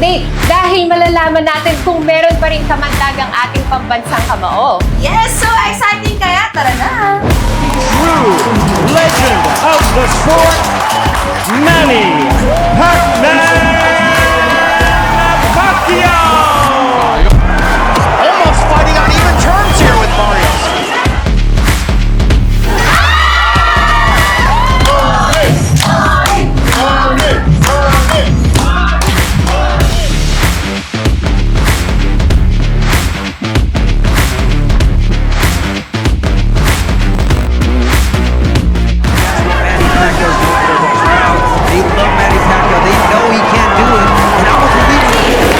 Day dahil malalaman natin kung meron pa rin kamandag ang ating pambansang kamao. Yes! So exciting kaya! Tara na! True legend of the sport, Manny Pacquiao! Almost fighting on even terms here with Barrios. Manny Pacquiao's doing for the crowd. They love Manny Pacquiao. They know he can't do it. And I was believing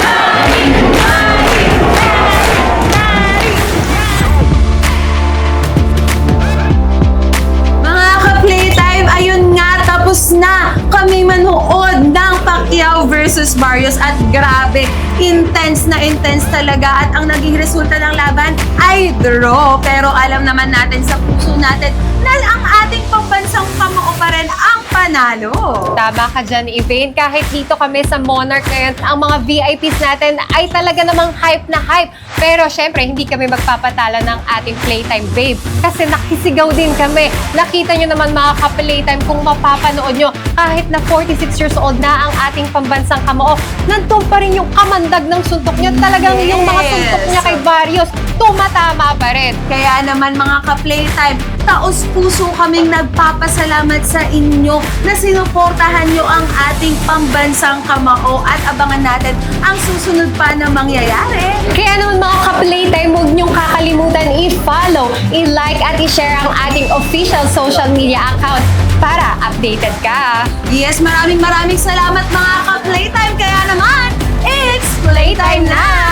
Mga ka-playtime, ayun nga, tapos na kami manood ng Pacquiao versus Barrios at grabe, intense na intense talaga at ang naging resulta ng laban ay draw. Pero alam naman natin sa puso natin na ang ating pambansang kamao pa rin ang panalo. Tama ka dyan, Ivane. Kahit dito kami sa Monarch ngayon, ang mga VIPs natin ay talaga namang hype na hype. Pero syempre, hindi kami magpapatalo ng ating Playtime Babe. Kasi nakisigaw din kami. Nakita nyo naman mga ka-Playtime kung mapapanood nyo, kahit na 46 years old na ang ating pambansang kamao, nandun pa rin yung kamandag ng suntok niya. Talagang yung mga suntok niya kay Barrios, tumatama pa rin. Kaya naman mga ka-playtime, taos-puso kaming nagpapasalamat sa inyo na sinuportahan nyo ang ating pambansang kamao at abangan natin ang susunod pa na mangyayari. Kaya naman mga ka-Playtime, huwag niyong kakalimutan i-follow, i-like at i-share ang ating official social media account para updated ka. Yes, maraming salamat mga ka-playtime. Kaya naman, it's playtime na!